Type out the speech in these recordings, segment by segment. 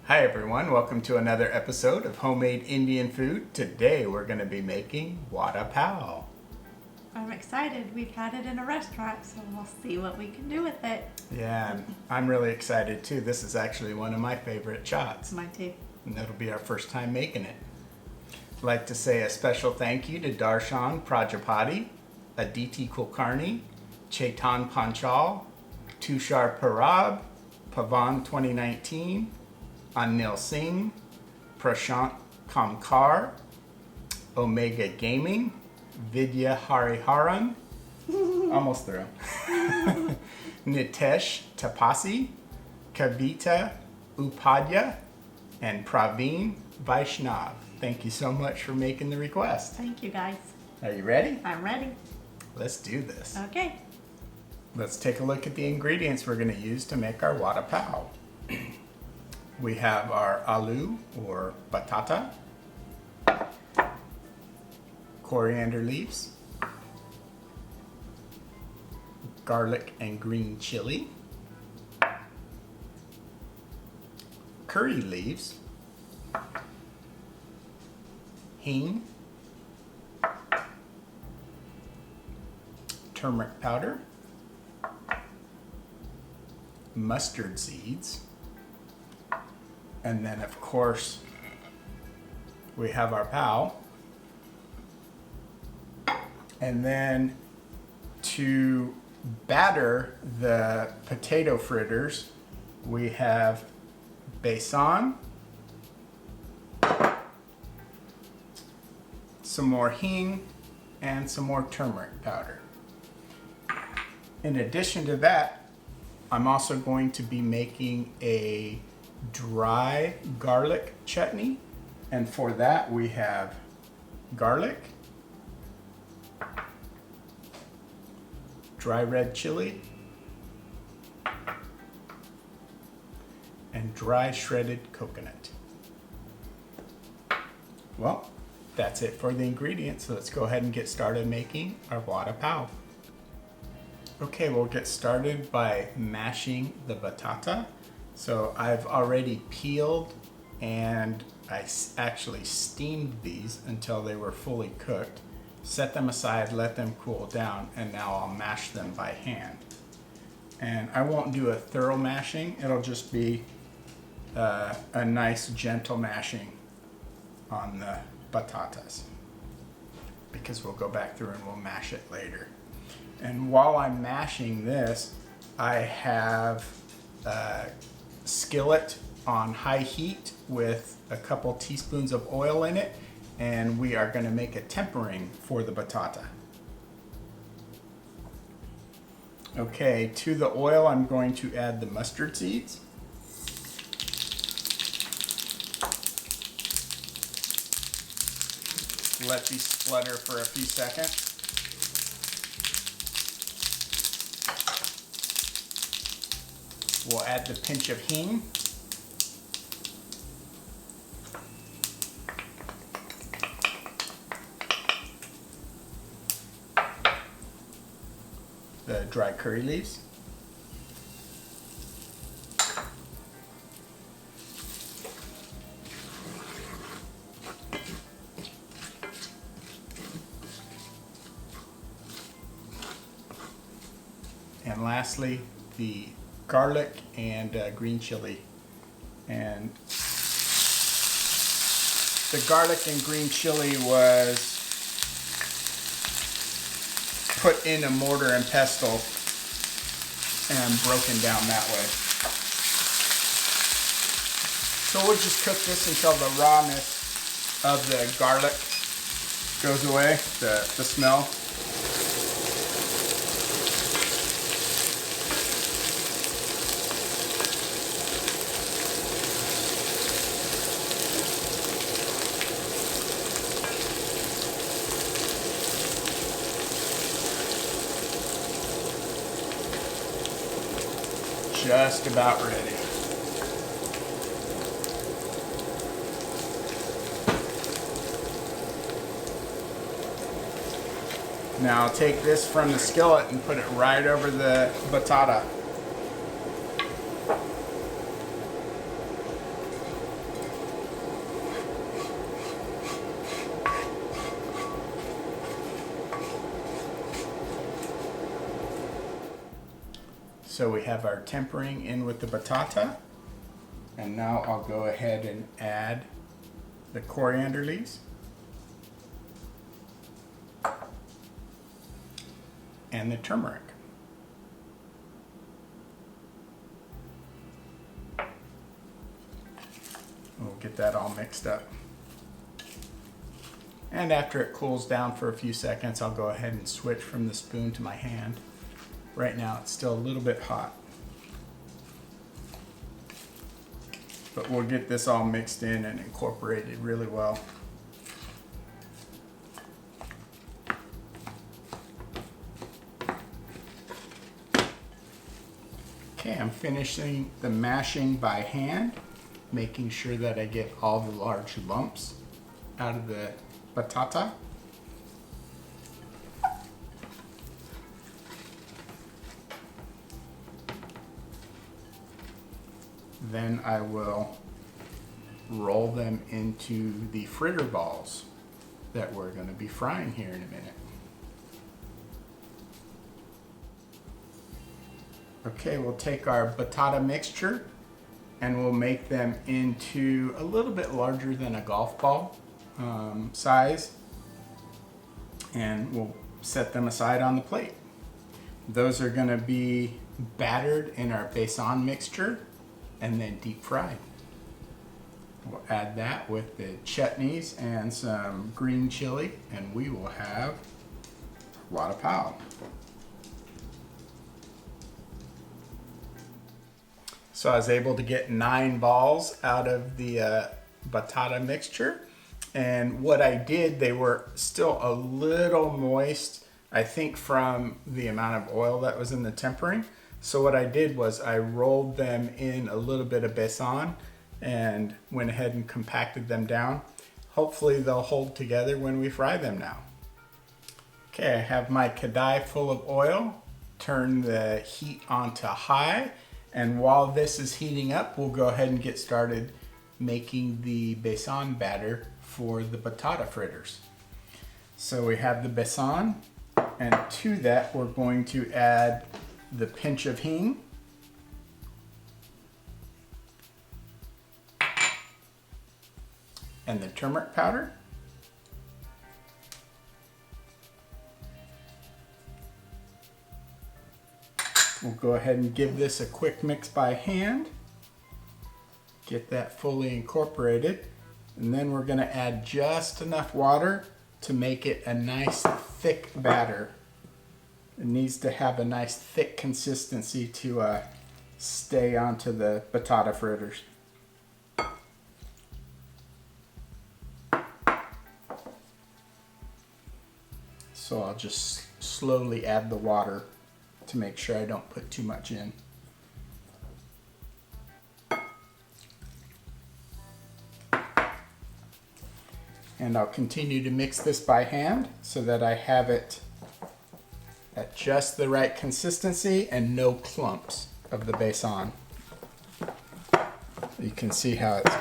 Hi everyone, welcome to another episode of Homemade Indian Food. Today we're going to be making Vada Pav. I'm excited. We've had it in a restaurant, so we'll see what we can do with it. Yeah, and I'm really excited too. This is actually one of my favorite chats. Mine too. And it'll be our first time making it. I'd like to say a special thank you to Darshan, Prajapati, Aditi Kulkarni, Chetan Panchal, Tushar Parab, Pavan 2019, Anil Singh, Prashant Khamkar, Omega Gaming, Vidhaya Hariharan, almost through, Nitesh, Tapase, Kavita, Upadya, and Praveen, Vaishnav. Thank you so much for making the request. Thank you, guys. Are you ready? I'm ready. Let's do this. Okay. Let's take a look at the ingredients we're going to use to make our Vada Pav. We have our aloo or batata, coriander leaves, garlic and green chili, curry leaves, hing, turmeric powder, mustard seeds, and then of course we have our pav. And then to batter the potato fritters, we have besan, some more hing, and some more turmeric powder. In addition to that, I'm also going to be making a dry garlic chutney, and for that we have garlic, dry red chili, and dry shredded coconut. Well, that's it for the ingredients, so let's go ahead and get started making our Vada Pav. Okay, we'll get started by mashing the batata. So I've already peeled and I actually steamed these until they were fully cooked. Set them aside, let them cool down, and now I'll mash them by hand. And I won't do a thorough mashing, it'll just be a nice gentle mashing on the batatas, because we'll go back through and we'll mash it later. And while I'm mashing this, I have skillet on high heat with a couple teaspoons of oil in it, and we are going to make a tempering for the batata. Okay, to the oil I'm going to add the mustard seeds, let these splutter for a few seconds. We'll add the pinch of hing, the dry curry leaves, and lastly the garlic and green chili. And the garlic and green chili was put in a mortar and pestle and broken down that way. So we'll just cook this until the rawness of the garlic goes away, the smell. Just about ready. Now I'll take this from the skillet and put it right over the batata. So we have our tempering in with the batata. And now I'll go ahead and add the coriander leaves. And the turmeric. We'll get that all mixed up. And after it cools down for a few seconds, I'll go ahead and switch from the spoon to my hand. Right now it's still a little bit hot. But we'll get this all mixed in and incorporated really well. Okay, I'm finishing the mashing by hand, making sure that I get all the large lumps out of the batata. Then I will roll them into the fritter balls that we're going to be frying here in a minute. Okay, we'll take our batata mixture and we'll make them into a little bit larger than a golf ball size, and we'll set them aside on the plate. Those are going to be battered in our besan mixture and then deep fried. We'll add that with the chutneys and some green chili, and we will have Vada Pav. So I was able to get 9 balls out of the batata mixture. And what I did, they were still a little moist, I think from the amount of oil that was in the tempering. So what I did was I rolled them in a little bit of besan and went ahead and compacted them down. Hopefully they'll hold together when we fry them now. Okay, I have my kadai full of oil. Turn the heat onto high. And while this is heating up, we'll go ahead and get started making the besan batter for the batata fritters. So we have the besan, and to that we're going to add the pinch of hing, and the turmeric powder, we'll go ahead and give this a quick mix by hand, get that fully incorporated, and then we're going to add just enough water to make it a nice thick batter. It needs to have a nice thick consistency to stay onto the batata fritters. So I'll just slowly add the water to make sure I don't put too much in. And I'll continue to mix this by hand so that I have it at just the right consistency and no clumps of the besan. You can see how it's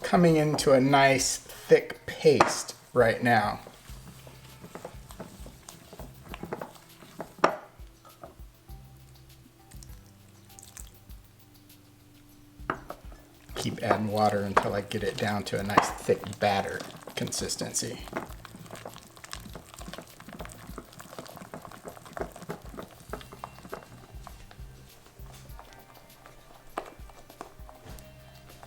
coming into a nice thick paste right now. Keep adding water until I get it down to a nice thick batter consistency.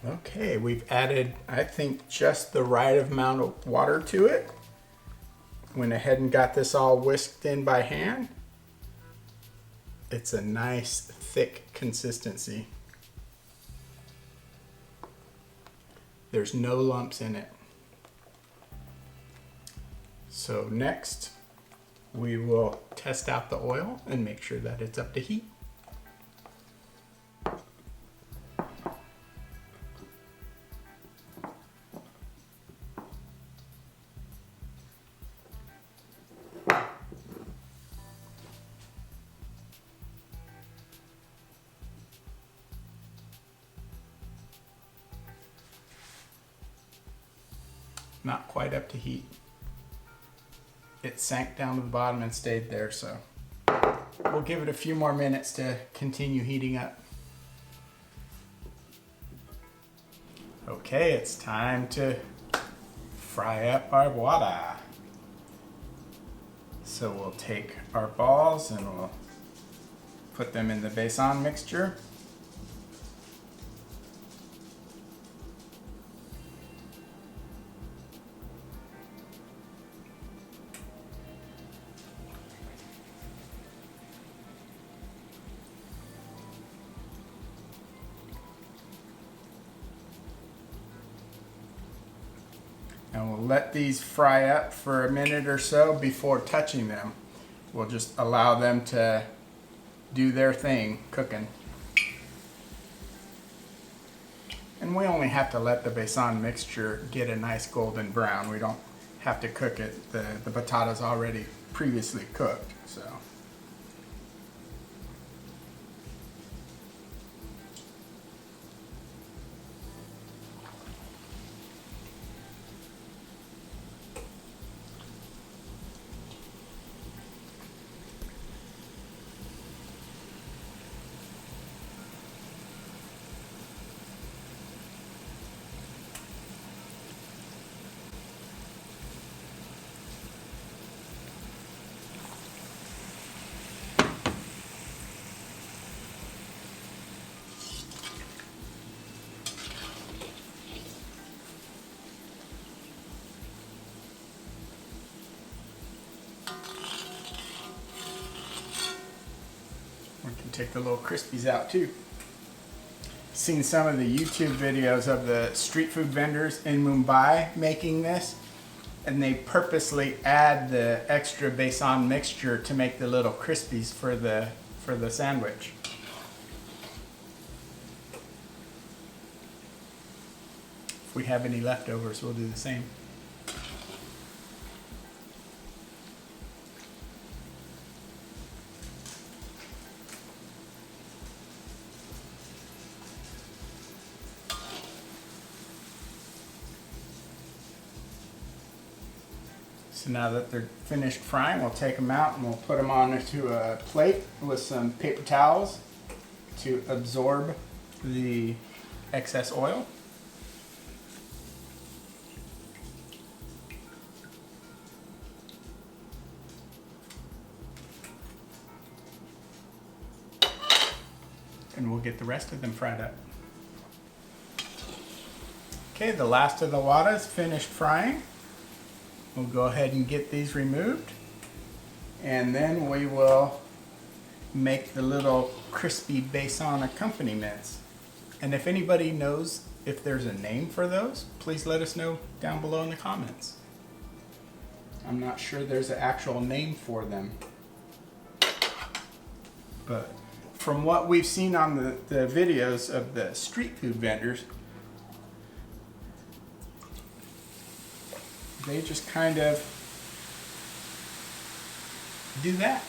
Okay, we've added, I think, just the right amount of water to it. Went ahead and got this all whisked in by hand. It's a nice thick consistency. There's no lumps in it. So next, we will test out the oil and make sure that it's up to heat. Not quite up to heat. It sank down to the bottom and stayed there, so We'll give it a few more minutes to continue heating up. Okay, it's time to fry up our vada. So we'll take our balls and we'll put them in the besan mixture. And we'll let these fry up for a minute or so before touching them. We'll just allow them to do their thing cooking. And we only have to let the besan mixture get a nice golden brown. We don't have to cook it. The batata's already previously cooked, so. We can take the little crispies out too. Seen some of the YouTube videos of the street food vendors in Mumbai making this, and they purposely add the extra besan mixture to make the little crispies for the sandwich. If we have any leftovers, we'll do the same. So now that they're finished frying, we'll take them out and we'll put them onto a plate with some paper towels to absorb the excess oil. And we'll get the rest of them fried up. Okay, the last of the vada is finished frying. We'll go ahead and get these removed, and then we will make the little crispy besan accompaniments. And if anybody knows if there's a name for those, please let us know down below in the comments. I'm not sure there's an actual name for them, but from what we've seen on the videos of the street food vendors, they just kind of do that.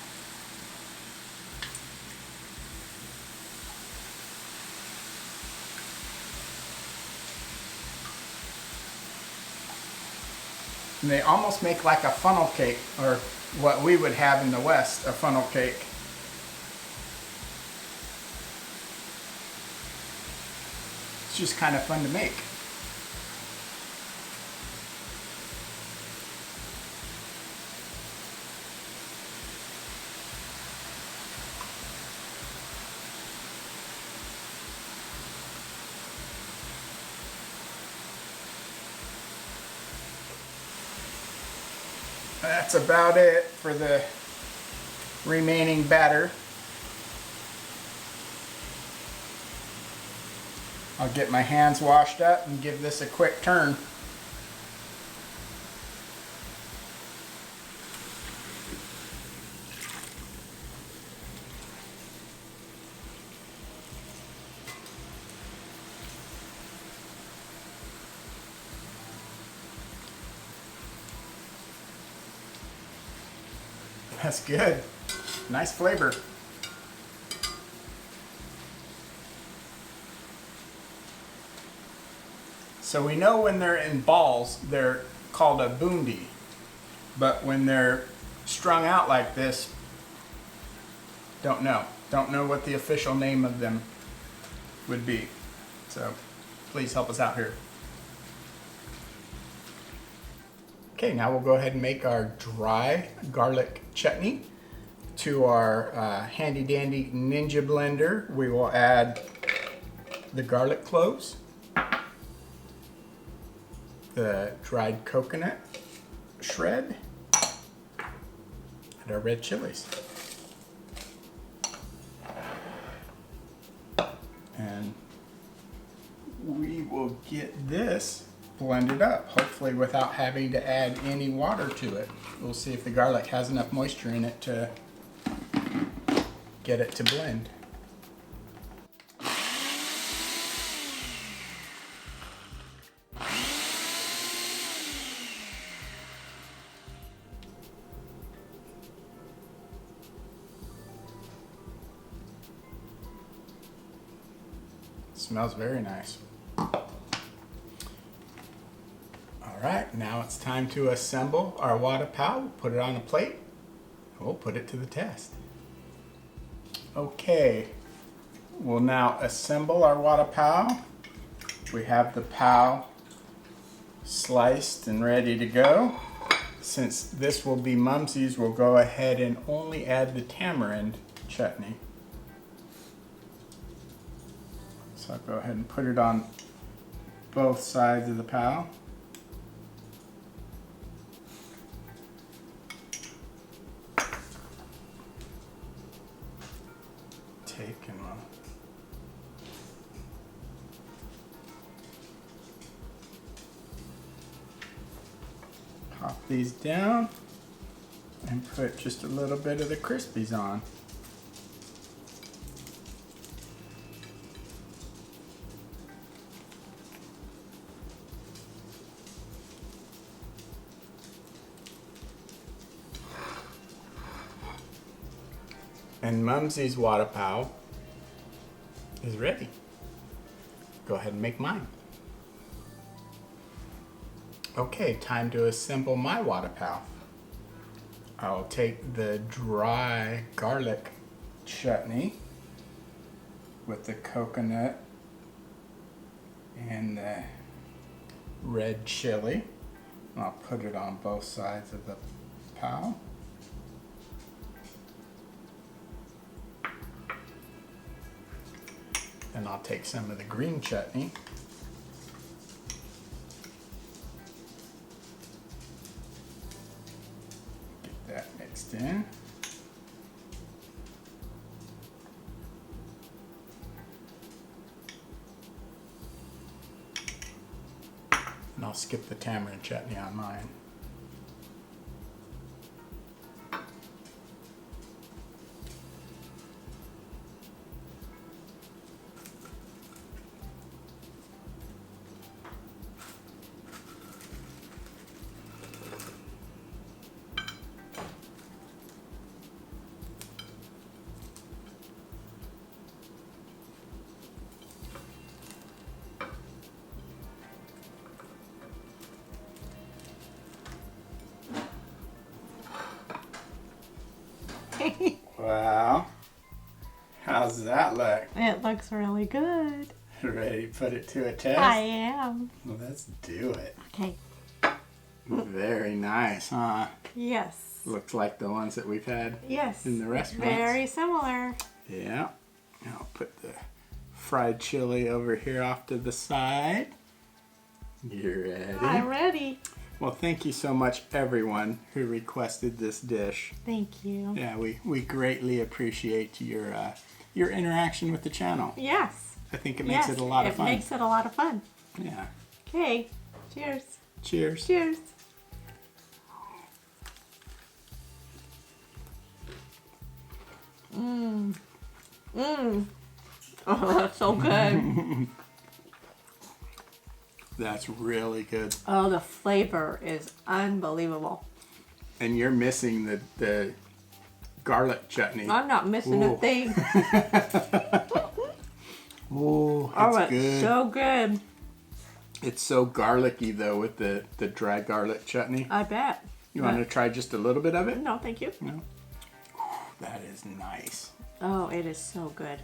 And they almost make like a funnel cake, or what we would have in the West, a funnel cake. It's just kind of fun to make. That's about it for the remaining batter. I'll get my hands washed up and give this a quick turn. That's good. Nice flavor. So we know when they're in balls, they're called a bundi. But when they're strung out like this, Don't know. Don't know what the official name of them would be. So please help us out here. Okay, now we'll go ahead and make our dry garlic chutney. To our handy dandy ninja blender, we will add the garlic cloves, the dried coconut shred, and our red chilies. And we will get this blended up, hopefully without having to add any water to it. We'll see if the garlic has enough moisture in it to get it to blend. Smells very nice. Alright, now it's time to assemble our Vada Pav. We'll put it on a plate and we'll put it to the test. Okay, we'll now assemble our Vada Pav. We have the pav sliced and ready to go. Since this will be Mumzies, we'll go ahead and only add the tamarind chutney. So I'll go ahead and put it on both sides of the pav. Take and pop these down and put just a little bit of the crispies on. And Mumzies Vada Pav is ready. Go ahead and make mine. Okay, time to assemble my Vada Pav. I'll take the dry garlic chutney with the coconut and the red chili. And I'll put it on both sides of the pav. And I'll take some of the green chutney. Get that mixed in. And I'll skip the tamarind chutney on mine. Wow. How's that look? It looks really good. Ready to put it to a test? I am. Well, let's do it. Okay. Very nice, huh? Yes. Looks like the ones that we've had Yes. in the restaurants. Very similar. Yeah. I'll put the fried chili over here off to the side. You ready? I'm ready. Well, thank you so much, everyone who requested this dish. Thank you. Yeah, we greatly appreciate your interaction with the channel. Yes. I think it makes it a lot of fun. It makes it a lot of fun. Yeah. Okay. Cheers. Cheers. Cheers. Mmm. Mmm. Oh, that's so good. That's really good. Oh, the flavor is unbelievable. And you're missing the garlic chutney. I'm not missing Ooh. a thing. Ooh, Oh, it's it's good. so good. It's so garlicky though with the dry garlic chutney. I bet. You want to try just a little bit of it? No, thank you. No. That is nice. Oh, it is so good.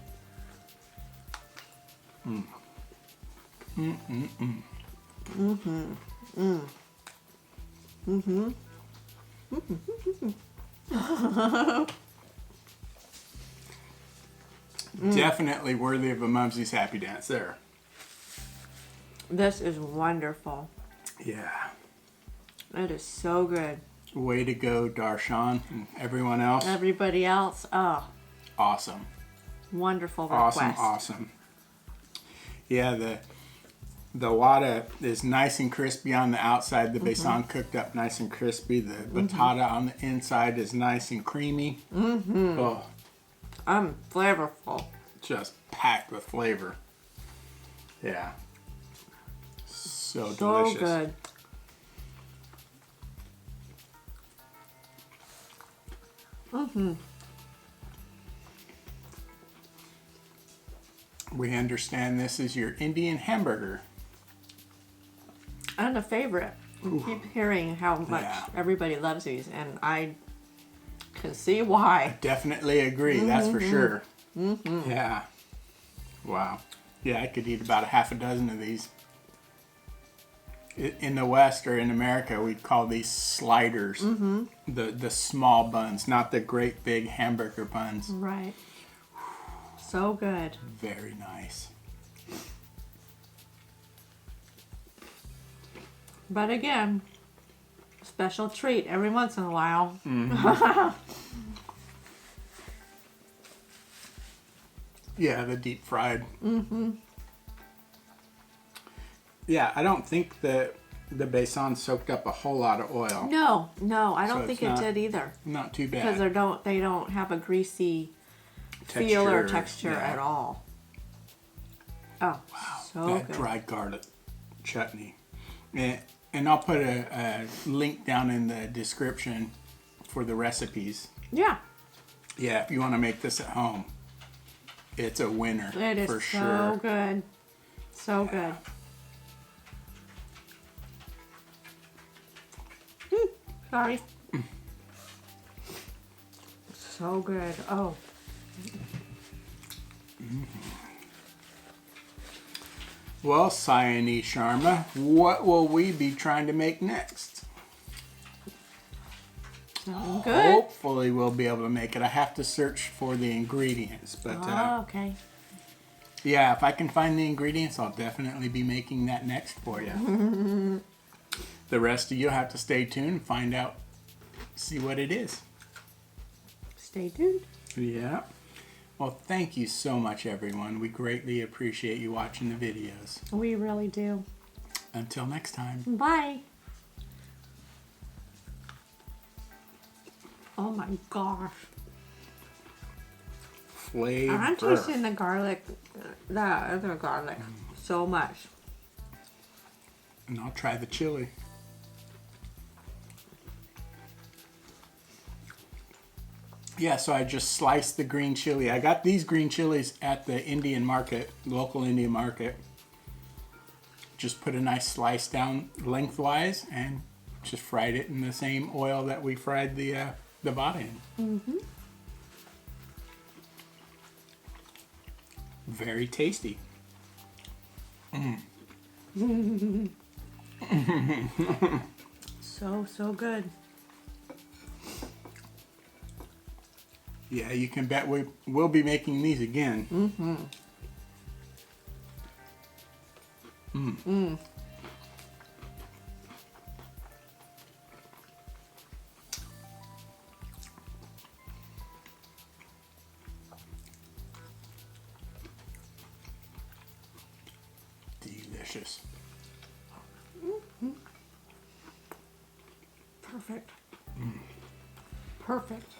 Definitely worthy of a Mumzies happy dance there. This is wonderful. Yeah. It is so good. Way to go, Darshan and everyone else. Everybody else, oh, Awesome. wonderful request. Awesome. Yeah, the wada is nice and crispy on the outside. The besan cooked up nice and crispy. The batata on the inside is nice and creamy. Oh, Flavorful. just packed with flavor. Yeah. So So delicious. good. We understand this is your Indian hamburger. And a favorite. We keep hearing how much Yeah. everybody loves these, and I can see why. Definitely agree, that's for sure. Yeah. Wow. Yeah, I could eat about a half a dozen of these. In the West or in America, we'd call these sliders. The small buns, not the great big hamburger buns. Right. So good. Very nice. But again, special treat every once in a while. Yeah, the deep fried. Yeah, I don't think the besan soaked up a whole lot of oil. No, I So don't think it's it not did either. Not too Because bad. they don't have a greasy feel or texture yeah. at all. Oh, wow. So That good. dried garlic chutney. And I'll put a link down in the description for the recipes. Yeah, Yeah, if you want to make this at home, it's a winner it is for so sure. good. So good. Sorry. So good. Oh. Well, Sayani Sharma, what will we be trying to make next? Sounding good. Hopefully we'll be able to make it. I have to search for the ingredients, but Oh, okay. yeah, if I can find the ingredients, I'll definitely be making that next for you. The rest of you have to stay tuned and find out, see what it is. Stay tuned. Yeah. Well, thank you so much, everyone. We greatly appreciate you watching the videos. We really do. Until next time. Bye. Oh my gosh. Flavor. I'm tasting the garlic, the other garlic, so much. And I'll try the chili. Yeah, so I just sliced the green chili. I got these green chilies at the Indian market, local Indian market. Just put a nice slice down lengthwise and just fried it in the same oil that we fried the vada in. Very tasty. So good. Yeah, you can bet we'll be making these again. Delicious. Perfect. Perfect.